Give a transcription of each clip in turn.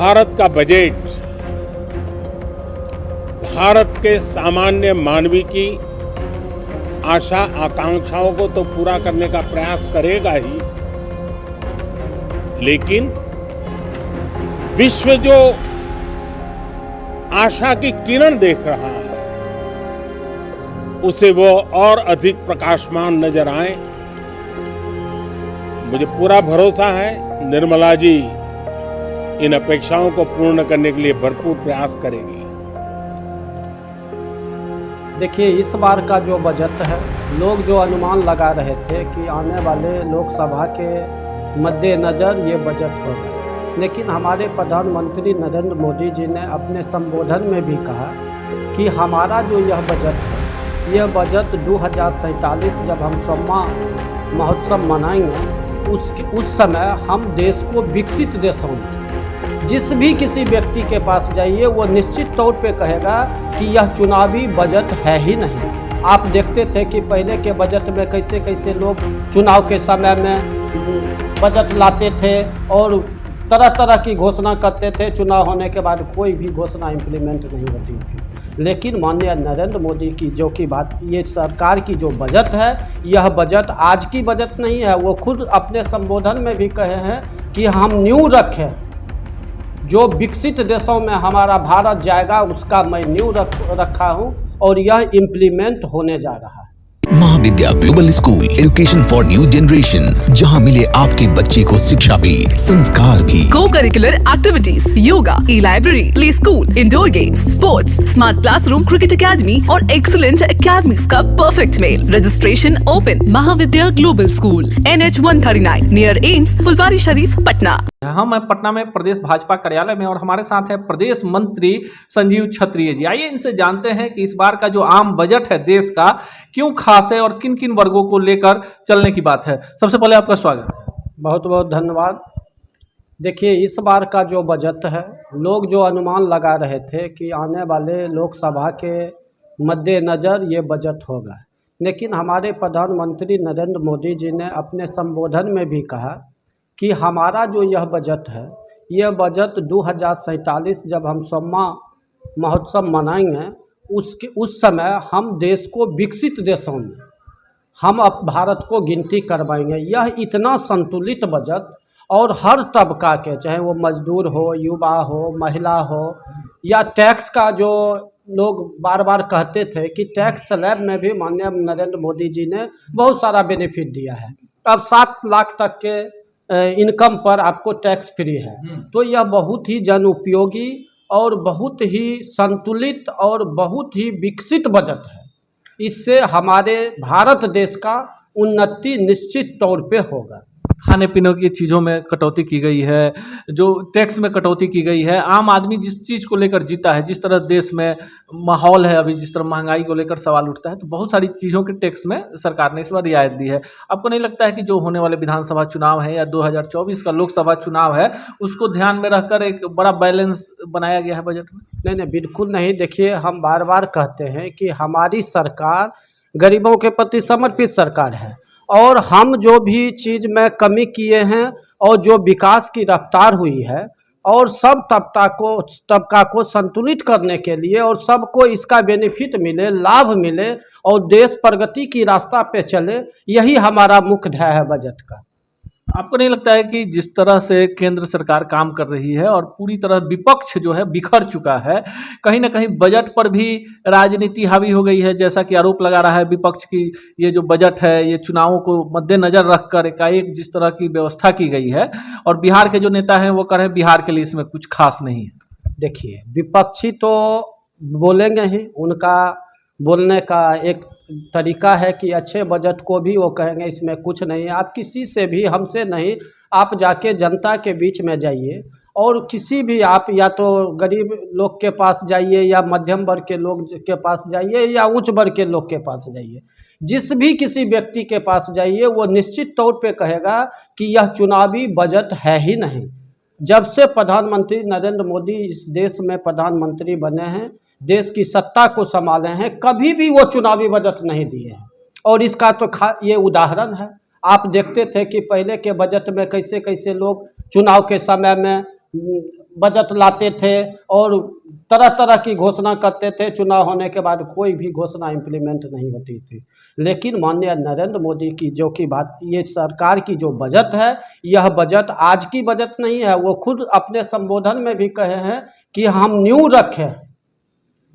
भारत का बजट भारत के सामान्य मानवी की आशा आकांक्षाओं को तो पूरा करने का प्रयास करेगा ही, लेकिन विश्व जो आशा की किरण देख रहा है उसे वो और अधिक प्रकाशमान नजर आए। मुझे पूरा भरोसा है निर्मला जी इन अपेक्षाओं को पूर्ण करने के लिए भरपूर प्रयास करेगी। देखिए, इस बार का जो बजट है, लोग जो अनुमान लगा रहे थे कि आने वाले लोकसभा के मद्देनज़र ये बजट होगा, लेकिन हमारे प्रधानमंत्री नरेंद्र मोदी जी ने अपने संबोधन में भी कहा कि हमारा जो यह बजट है, यह बजट 2047 जब हम 100वां महोत्सव मनाएंगे उस समय हम देश को विकसित देशों में, जिस भी किसी व्यक्ति के पास जाइए वो निश्चित तौर पे कहेगा कि यह चुनावी बजट है ही नहीं। आप देखते थे कि पहले के बजट में कैसे कैसे लोग चुनाव के समय में बजट लाते थे और तरह तरह की घोषणा करते थे, चुनाव होने के बाद कोई भी घोषणा इम्प्लीमेंट नहीं होती थी। लेकिन माननीय नरेंद्र मोदी की जो की बात, ये सरकार की जो बजट है, यह बजट आज की बजट नहीं है। वो खुद अपने संबोधन में भी कहे हैं कि हम न्यू रखें, जो विकसित देशों में हमारा भारत जाएगा उसका मैं न्यू रखा हूं और यह इम्प्लीमेंट होने जा रहा है। Mahavidya Global School, education for new generation, जहां मिले आपके बच्चे को शिक्षा भी संस्कार भी। Cocurricular activities, yoga, e library, play school, indoor games, sports, smart classroom, cricket academy और एक्सीलेंट एकेडमीज का परफेक्ट मेल। Registration open. Mahavidya Global School, NH 139 near AIIMS, Phulwari Sharif, Patna. हम हैं पटना में प्रदेश भाजपा कार्यालय में और हमारे साथ है प्रदेश मंत्री संजीव क्षत्रिय जी। आइए इनसे जानते हैं कि इस बार का जो आम बजट है देश का क्यों खास है और किन किन वर्गों को लेकर चलने की बात है। सबसे पहले आपका स्वागत है। बहुत बहुत धन्यवाद। देखिए, इस बार का जो बजट है, लोग जो अनुमान लगा रहे थे कि आने वाले लोकसभा के मद्देनज़र ये बजट होगा, लेकिन हमारे प्रधानमंत्री नरेंद्र मोदी जी ने अपने संबोधन में भी कहा कि हमारा जो यह बजट है, यह बजट 2047 जब हम 100वां महोत्सव मनाएंगे उस समय हम देश को विकसित देशों में हम अब भारत को गिनती करवाएंगे। यह इतना संतुलित बजट और हर तबका के, चाहे वो मजदूर हो, युवा हो, महिला हो या टैक्स का, जो लोग बार बार कहते थे कि टैक्स स्लैब में भी माननीय नरेंद्र मोदी जी ने बहुत सारा बेनिफिट दिया है। अब 7 लाख तक के इनकम पर आपको टैक्स फ्री है। तो यह बहुत ही जन उपयोगी और बहुत ही संतुलित और बहुत ही विकसित बजट है। इससे हमारे भारत देश का उन्नति निश्चित तौर पे होगा। खाने पीने की चीज़ों में कटौती की गई है, जो टैक्स में कटौती की गई है। आम आदमी जिस चीज़ को लेकर जीता है, जिस तरह देश में माहौल है अभी, जिस तरह महंगाई को लेकर सवाल उठता है, तो बहुत सारी चीज़ों के टैक्स में सरकार ने इस बार रियायत दी है। आपको नहीं लगता है कि जो होने वाले विधानसभा चुनाव है या 2024 का लोकसभा चुनाव है, उसको ध्यान में रखकर एक बड़ा बैलेंस बनाया गया है बजट में? नहीं, बिल्कुल नहीं। देखिए, हम बार बार कहते हैं कि हमारी सरकार गरीबों के प्रति समर्पित सरकार है और हम जो भी चीज़ में कमी किए हैं और जो विकास की रफ्तार हुई है और सब तबका को संतुलित करने के लिए और सबको इसका बेनिफिट मिले, लाभ मिले और देश प्रगति की रास्ता पे चले, यही हमारा मुख्य ध्येय है बजट का। आपको नहीं लगता है कि जिस तरह से केंद्र सरकार काम कर रही है और पूरी तरह विपक्ष जो है बिखर चुका है, कहीं ना कहीं बजट पर भी राजनीति हावी हो गई है, जैसा कि आरोप लगा रहा है विपक्ष की ये जो बजट है ये चुनावों को मद्देनजर रखकर एकाएक जिस तरह की व्यवस्था की गई है, और बिहार के जो नेता हैं वो कह रहे हैं बिहार के लिए इसमें कुछ खास नहीं है। देखिए, विपक्षी तो बोलेंगे ही, उनका बोलने का एक तरीका है कि अच्छे बजट को भी वो कहेंगे इसमें कुछ नहीं है। आप किसी से भी, हमसे नहीं, आप जाके जनता के बीच में जाइए और किसी भी, आप या तो गरीब लोग के पास जाइए या मध्यम वर्ग के लोग के पास जाइए या उच्च वर्ग के लोग के पास जाइए, जिस भी किसी व्यक्ति के पास जाइए वो निश्चित तौर पे कहेगा कि यह चुनावी बजट है ही नहीं। जब से प्रधानमंत्री नरेंद्र मोदी इस देश में प्रधानमंत्री बने हैं, देश की सत्ता को संभाले हैं, कभी भी वो चुनावी बजट नहीं दिए हैं। और इसका तो ये उदाहरण है। आप देखते थे कि पहले के बजट में कैसे कैसे लोग चुनाव के समय में बजट लाते थे और तरह तरह की घोषणा करते थे। चुनाव होने के बाद कोई भी घोषणा इम्प्लीमेंट नहीं होती थी। लेकिन माननीय नरेंद्र मोदी की जो कि बात, ये सरकार की जो बजट है, यह बजट आज की बजट नहीं है। वो खुद अपने संबोधन में भी कहे हैं कि हम न्यू रखें,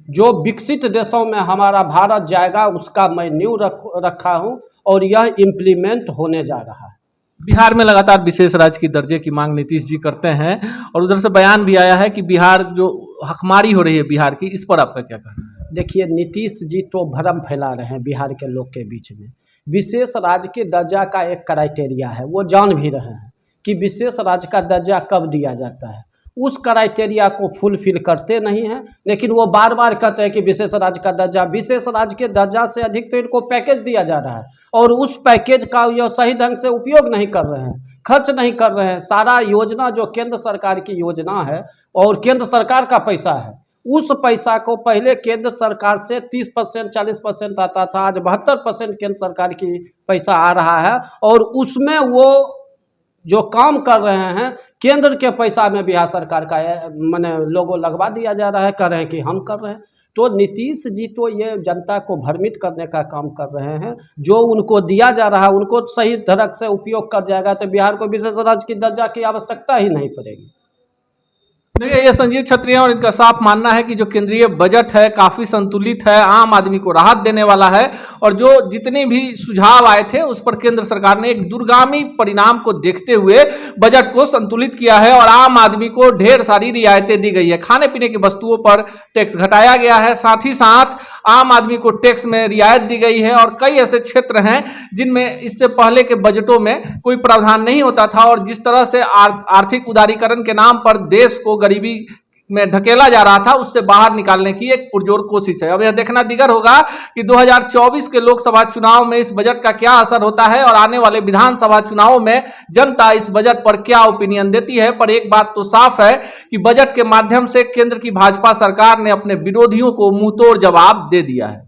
जो विकसित देशों में हमारा भारत जाएगा उसका मैं न्यू रखा हूँ और यह इम्प्लीमेंट होने जा रहा है। बिहार में लगातार विशेष राज्य की दर्जे की मांग नीतीश जी करते हैं और उधर से बयान भी आया है कि बिहार जो हकमारी हो रही है बिहार की, इस पर आपका क्या कहना है? देखिए, नीतीश जी तो भ्रम फैला रहे हैं बिहार के लोग के बीच में। विशेष राज्य के दर्जा का एक क्राइटेरिया है, वो जान भी रहे हैं कि विशेष राज्य का दर्जा कब दिया जाता है। उस क्राइटेरिया को फुलफिल करते नहीं हैं, लेकिन वो बार बार कहते हैं कि विशेष राज्य का दर्जा, विशेष राज्य के दर्जा से अधिक तो इनको पैकेज दिया जा रहा है और उस पैकेज का यह सही ढंग से उपयोग नहीं कर रहे हैं, खर्च नहीं कर रहे हैं। सारा योजना जो केंद्र सरकार की योजना है और केंद्र सरकार का पैसा है, उस पैसा को पहले केंद्र सरकार से 30% 40% आता था, आज 72% केंद्र सरकार की पैसा आ रहा है और उसमें वो जो काम कर रहे हैं केंद्र के पैसा में बिहार सरकार का माने लोगो लगवा दिया जा रहा है, कह रहे हैं कि हम कर रहे हैं। तो नीतीश जी तो ये जनता को भ्रमित करने का काम कर रहे हैं। जो उनको दिया जा रहा है उनको सही ढंग से उपयोग कर जाएगा तो बिहार को विशेष राज्य की दर्जा की आवश्यकता ही नहीं पड़ेगी। देखिए, ये संजीव क्षत्रिय और इनका साफ मानना है कि जो केंद्रीय बजट है काफ़ी संतुलित है, आम आदमी को राहत देने वाला है और जो जितने भी सुझाव आए थे उस पर केंद्र सरकार ने एक दूरगामी परिणाम को देखते हुए बजट को संतुलित किया है और आम आदमी को ढेर सारी रियायतें दी गई है। खाने पीने की वस्तुओं पर टैक्स घटाया गया है, साथ ही साथ आम आदमी को टैक्स में रियायत दी गई है और कई ऐसे क्षेत्र हैं जिनमें इससे पहले के बजटों में कोई प्रावधान नहीं होता था और जिस तरह से आर्थिक उदारीकरण के नाम पर देश को गरीबी में ढकेला जा रहा था, उससे बाहर निकालने की एक पुरजोर कोशिश है। अब यह देखना दिगर होगा कि 2024 के लोकसभा चुनाव में इस बजट का क्या असर होता है और आने वाले विधानसभा चुनाव में जनता इस बजट पर क्या ओपिनियन देती है। पर एक बात तो साफ है कि बजट के माध्यम से केंद्र की भाजपा सरकार ने अपने विरोधियों को मुंहतोड़ जवाब दे दिया है।